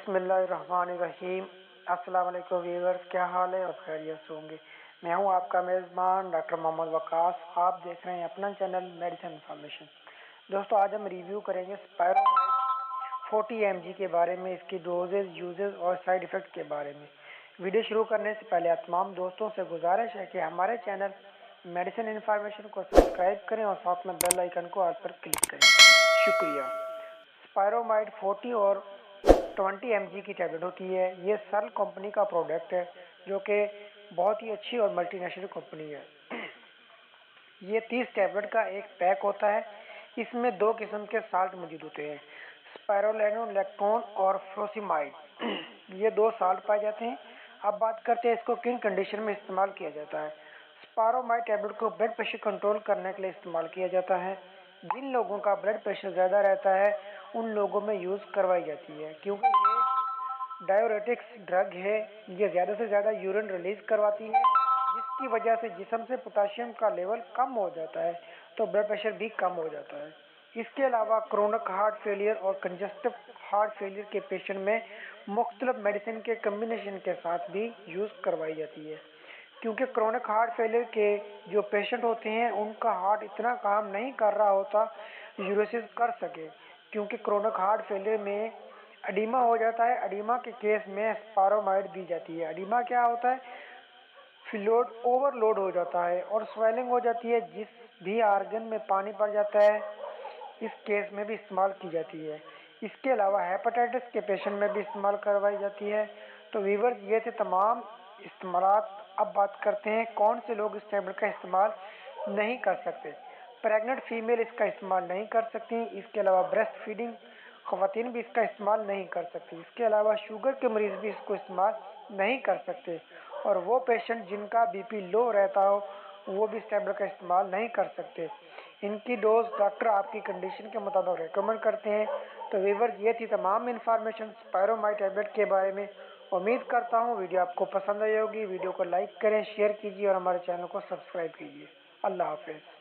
बिस्मिल्लाहिर्रहमानिर्रहीम। अस्सलाम वालेकुम व्यूअर्स, क्या हाल है और खैरियत से होंगे। मैं हूं आपका मेज़बान डॉक्टर मोहम्मद वकास। आप देख रहे हैं अपना चैनल मेडिसिन इन्फॉर्मेशन। दोस्तों, आज हम रिव्यू करेंगे स्पायरोमाइड 40 mg के बारे में, इसकी डोजेज, यूजेज और साइड इफ़ेक्ट के बारे में। वीडियो शुरू करने से पहले आप तमाम दोस्तों से गुजारिश है कि हमारे चैनल मेडिसिन इन्फॉर्मेशन को सब्सक्राइब करें और साथ में बेल आइकन को ऑल पर क्लिक करें। शुक्रिया। स्पायरोमाइड 40 और 20 mg की टैबलेट होती है। ये सर्ल कंपनी का प्रोडक्ट है, जो कि बहुत ही अच्छी और मल्टीनेशनल कंपनी है। ये 30 टैबलेट का एक पैक होता है। इसमें 2 किस्म के साल्ट मौजूद होते हैं, स्पायरोलेनोलेक्टोन और फ्लोसिमाइड। ये 2 साल्ट पाए जाते हैं। अब बात करते हैं इसको किन कंडीशन में इस्तेमाल किया जाता है। स्पायरोमाइड टैबलेट को ब्लड प्रेशर कंट्रोल करने के लिए इस्तेमाल किया जाता है। जिन लोगों का ब्लड प्रेशर ज़्यादा रहता है उन लोगों में यूज़ करवाई जाती है, क्योंकि ये डायोरेटिक्स ड्रग है। ये ज़्यादा से ज़्यादा यूरिन रिलीज करवाती है, जिसकी वजह से जिस्म से पोटाशियम का लेवल कम हो जाता है, तो ब्लड प्रेशर भी कम हो जाता है। इसके अलावा क्रोनिक हार्ट फेलियर और कंजस्टिव हार्ट फेलियर के पेशेंट में मुख्तलिफ मेडिसिन के कम्बिनेशन के साथ भी यूज़ करवाई जाती है, क्योंकि क्रोनिक हार्ट फेलियर के जो पेशेंट होते हैं उनका हार्ट इतना काम नहीं कर रहा होता यूरेसिस कर सके, क्योंकि क्रोनिक हार्ट फेलियर में एडिमा हो जाता है। एडिमा के केस में स्पायरोमाइड दी जाती है। एडिमा क्या होता है? फ्लूइड ओवरलोड हो जाता है और स्वेलिंग हो जाती है, जिस भी आर्गन में पानी पड़ जाता है, इस केस में भी इस्तेमाल की जाती है। इसके अलावा हेपेटाइटिस के पेशेंट में भी इस्तेमाल करवाई जाती है। तो व्यूअर्स, ये थे तमाम इस्तेमालात। अब बात करते हैं कौन से लोग इस टैबलेट का इस्तेमाल नहीं कर सकते। प्रेग्नेंट फीमेल इसका इस्तेमाल नहीं कर सकती। इसके अलावा ब्रेस्ट फीडिंग ख़वातीन भी इसका इस्तेमाल नहीं कर सकती। इसके अलावा शुगर के मरीज़ भी इसको इस्तेमाल नहीं कर सकते, और वो पेशेंट जिनका बीपी लो रहता हो वो भी इस टैबलेट का इस्तेमाल नहीं कर सकते। इनकी डोज डॉक्टर आपकी कंडीशन के मुताबिक रेकमेंड करते हैं। तो व्यूअर्स, ये थी तमाम इन्फॉर्मेशन स्पायरोमाइड टैबलेट के बारे में। उम्मीद करता हूँ वीडियो आपको पसंद आई होगी। वीडियो को लाइक करें, शेयर कीजिए और हमारे चैनल को सब्सक्राइब कीजिए। अल्लाह हाफिज़।